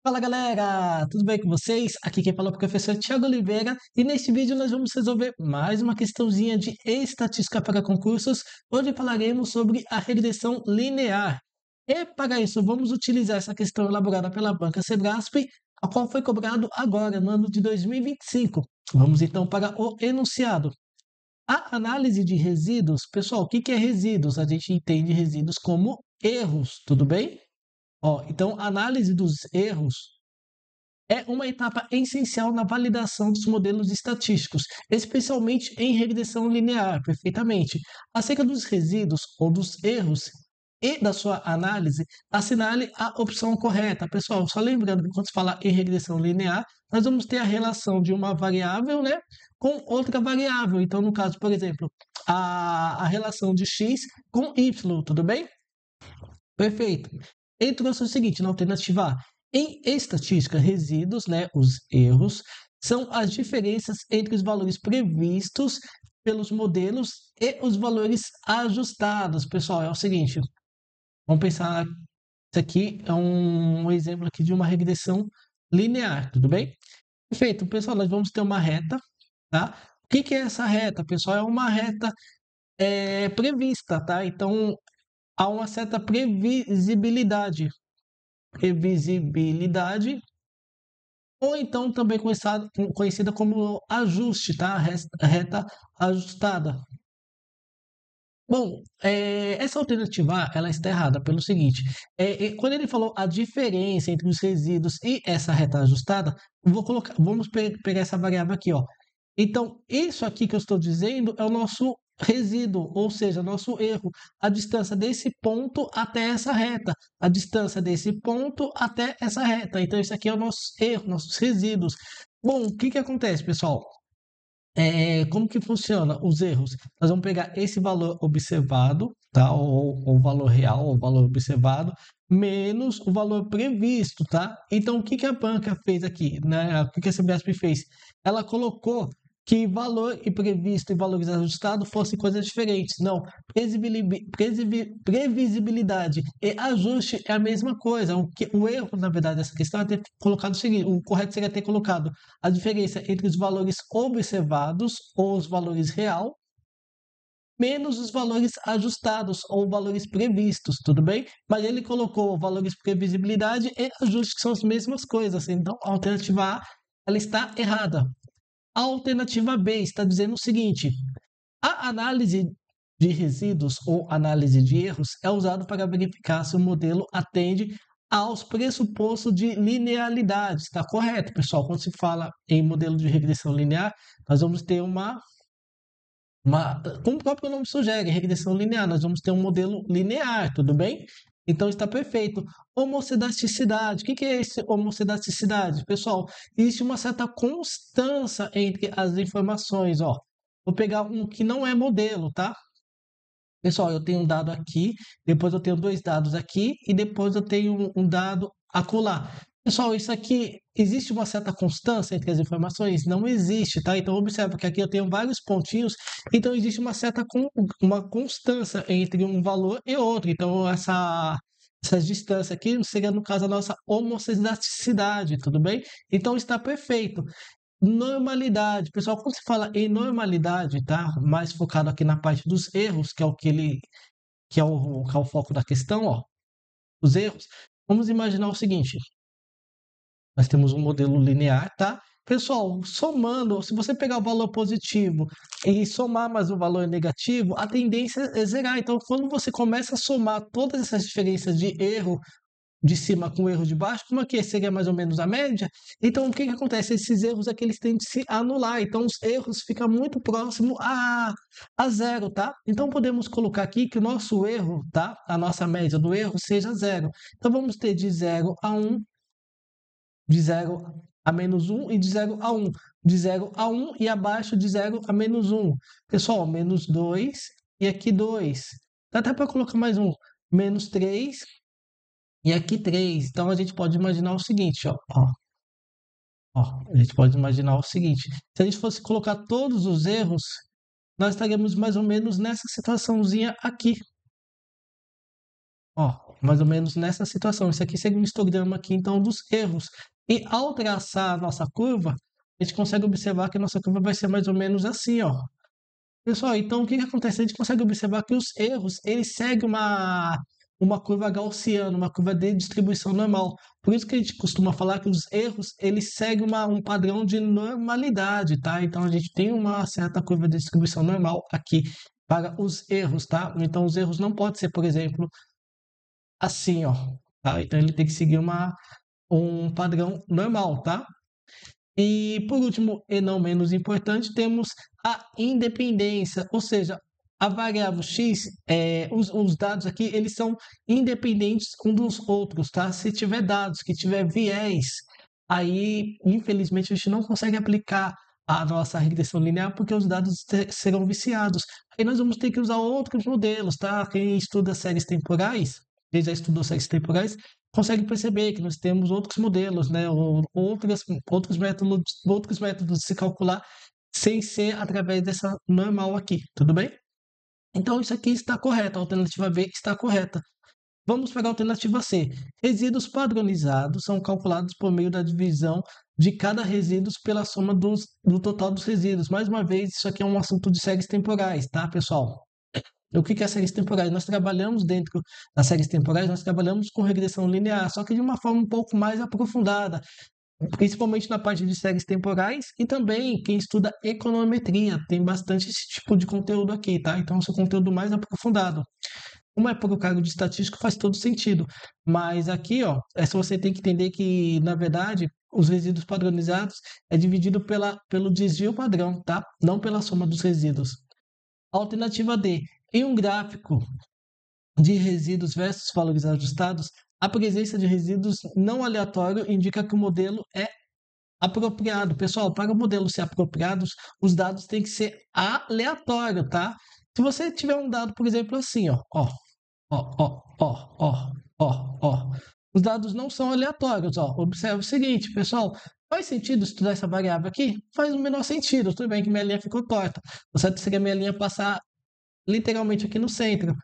Fala galera, tudo bem com vocês? Aqui quem fala é o professor Thiago Oliveira e neste vídeo nós vamos resolver mais uma questãozinha de estatística para concursos, onde falaremos sobre a regressão linear. E para isso vamos utilizar essa questão elaborada pela banca Sebrasp, a qual foi cobrado agora no ano de 2025. Vamos então para o enunciado. A análise de resíduos, pessoal, o que é resíduos? A gente entende resíduos como erros, tudo bem? Então, a análise dos erros é uma etapa essencial na validação dos modelos estatísticos, especialmente em regressão linear, perfeitamente. Acerca dos resíduos ou dos erros e da sua análise, assinale a opção correta. Pessoal, só lembrando que quando se fala em regressão linear, nós vamos ter a relação de uma variável, né, com outra variável. Então, no caso, por exemplo, a relação de x com y, tudo bem? Perfeito. Ele trouxe o seguinte, na alternativa A. Em estatística, resíduos, né, os erros, são as diferenças entre os valores previstos pelos modelos e os valores ajustados. Pessoal, é o seguinte, vamos pensar, isso aqui é um exemplo aqui de uma regressão linear, tudo bem? Perfeito, pessoal, nós vamos ter uma reta, tá? O que é essa reta, pessoal? É uma reta prevista, tá? Então, há uma certa previsibilidade, ou então também conhecida como ajuste, tá? Reta ajustada. Bom, essa alternativa A, ela está errada pelo seguinte, quando ele falou a diferença entre os resíduos e essa reta ajustada, vamos pegar essa variável aqui, ó. Então, isso aqui que eu estou dizendo é o nosso resíduo, ou seja, nosso erro, a distância desse ponto até essa reta, a distância desse ponto até essa reta. Então, isso aqui é o nosso erro, nossos resíduos. Bom, o que acontece, pessoal? Como que funciona os erros? Nós vamos pegar esse valor observado, tá? Ou valor real, ou valor observado, menos o valor previsto, tá? Então, o que a banca fez aqui, né? O que a Sabesp fez? Ela colocou que valor e previsto e valores ajustados fossem coisas diferentes. Não, previsibilidade e ajuste é a mesma coisa. O erro, na verdade, dessa questão é ter colocado o seguinte, o correto seria ter colocado a diferença entre os valores observados ou os valores real menos os valores ajustados ou valores previstos, tudo bem? Mas ele colocou valores previsibilidade e ajuste que são as mesmas coisas. Então, a alternativa A, ela está errada. A alternativa B está dizendo o seguinte: a análise de resíduos ou análise de erros é usado para verificar se o modelo atende aos pressupostos de linearidade. Está correto, pessoal? Quando se fala em modelo de regressão linear, nós vamos ter como o próprio nome sugere, regressão linear, nós vamos ter um modelo linear, tudo bem? Então está perfeito. Homocedaticidade. O que é esse homocedaticidade? Pessoal, existe uma certa constância entre as informações, ó. Vou pegar um que não é modelo, tá? Pessoal, eu tenho um dado aqui, depois eu tenho dois dados aqui e depois eu tenho um dado acolá. Pessoal, isso aqui, existe uma certa constância entre as informações? Não existe, tá? Então, observa que aqui eu tenho vários pontinhos, então existe uma certa uma constância entre um valor e outro. Então, essa distância aqui seria, no caso, a nossa homocedaticidade, tudo bem? Então, está perfeito. Normalidade, pessoal, quando se fala em normalidade, tá? Mais focado aqui na parte dos erros, que é o que é o foco da questão, ó. Os erros. Vamos imaginar o seguinte: nós temos um modelo linear, tá? Pessoal, somando, se você pegar o valor positivo e somar mais o valor negativo, a tendência é zerar. Então, quando você começa a somar todas essas diferenças de erro de cima com o erro de baixo, como aqui seria mais ou menos a média, então o que acontece? Esses erros aqui eles tendem a se anular, então os erros ficam muito próximo a zero, tá? Então podemos colocar aqui que o nosso erro, tá? A nossa média do erro seja zero. Então vamos ter de 0 a 1, de 0 a menos 1 e de 0 a 1. De 0 a 1 e abaixo de 0 a menos 1. Pessoal, menos 2 e aqui 2. Dá até para colocar mais um. Menos 3 e aqui 3. Então, a gente pode imaginar o seguinte, a gente pode imaginar o seguinte. Se a gente fosse colocar todos os erros, nós estaríamos mais ou menos nessa situaçãozinha aqui. Ó, mais ou menos nessa situação. Isso aqui seria um histograma aqui, então, dos erros. E ao traçar a nossa curva, a gente consegue observar que a nossa curva vai ser mais ou menos assim, ó. Pessoal, então o que que acontece? A gente consegue observar que os erros, eles seguem uma curva gaussiana, uma curva de distribuição normal. Por isso que a gente costuma falar que os erros, eles seguem um padrão de normalidade, tá? Então a gente tem uma certa curva de distribuição normal aqui para os erros, tá? Então os erros não podem ser, por exemplo, assim, ó, tá? Então ele tem que seguir um padrão normal, tá? E por último, e não menos importante, temos a independência, ou seja, a variável x, os dados aqui, eles são independentes um dos outros, tá? Se tiver dados que tiver viés, aí, infelizmente, a gente não consegue aplicar a nossa regressão linear porque os dados serão viciados. Aí nós vamos ter que usar outros modelos, tá? Quem estuda séries temporais, quem já estudou séries temporais, consegue perceber que nós temos outros modelos, né? Ou outros métodos de se calcular sem ser através dessa normal aqui, tudo bem? Então, isso aqui está correto, a alternativa B está correta. Vamos para a alternativa C. Resíduos padronizados são calculados por meio da divisão de cada resíduo pela soma do total dos resíduos. Mais uma vez, isso aqui é um assunto de séries temporais, tá, pessoal? O que é séries temporais? Nós trabalhamos dentro das séries temporais, nós trabalhamos com regressão linear, só que de uma forma um pouco mais aprofundada, principalmente na parte de séries temporais e também quem estuda econometria, tem bastante esse tipo de conteúdo aqui, tá? Então, esse é o conteúdo mais aprofundado. Como é por o cargo de estatístico, faz todo sentido. Mas aqui, ó, só você tem que entender que, na verdade, os resíduos padronizados é dividido pelo desvio padrão, tá? Não pela soma dos resíduos. Alternativa D. Em um gráfico de resíduos versus valores ajustados, a presença de resíduos não aleatórios indica que o modelo é apropriado. Pessoal, para o modelo ser apropriado, os dados têm que ser aleatórios, tá? Se você tiver um dado, por exemplo, assim, ó. Os dados não são aleatórios, ó. Observe o seguinte, pessoal. Faz sentido estudar essa variável aqui? Faz o menor sentido. Tudo bem que minha linha ficou torta. O certo seria minha linha passar literalmente aqui no centro.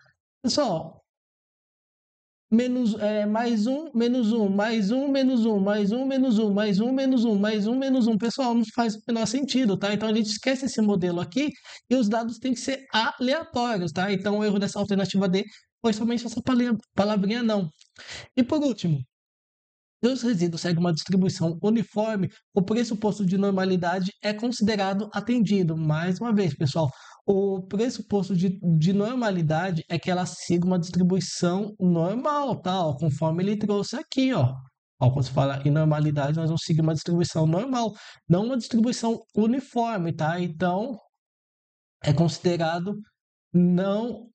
Pessoal, mais um, menos um, mais um, menos um, mais um, menos um, mais um, menos um, mais um, menos um. Pessoal, não faz o menor sentido, tá? Então a gente esquece esse modelo aqui e os dados têm que ser aleatórios, tá? Então o erro dessa alternativa D foi somente essa palavrinha não. E por último, se os resíduos seguem uma distribuição uniforme, o pressuposto de normalidade é considerado atendido. Mais uma vez, pessoal, o pressuposto de normalidade é que ela siga uma distribuição normal, tá? Ó, conforme ele trouxe aqui, ó. Ó, quando se fala em normalidade, nós vamos seguir uma distribuição normal, não uma distribuição uniforme, tá? Então, é considerado não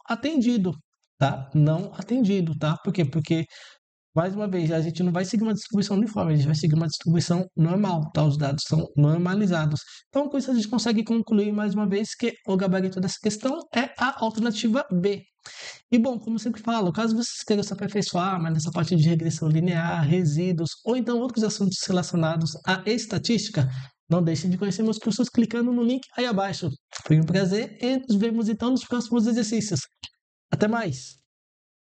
atendido, tá? Não atendido, tá? Por quê? Porque mais uma vez, a gente não vai seguir uma distribuição uniforme, a gente vai seguir uma distribuição normal, tá? Os dados são normalizados. Então, com isso, a gente consegue concluir mais uma vez que o gabarito dessa questão é a alternativa B. E bom, como eu sempre falo, caso vocês queiram se aperfeiçoar mas nessa parte de regressão linear, resíduos ou então outros assuntos relacionados à estatística, não deixem de conhecer meus cursos clicando no link aí abaixo. Foi um prazer e nos vemos então nos próximos exercícios. Até mais!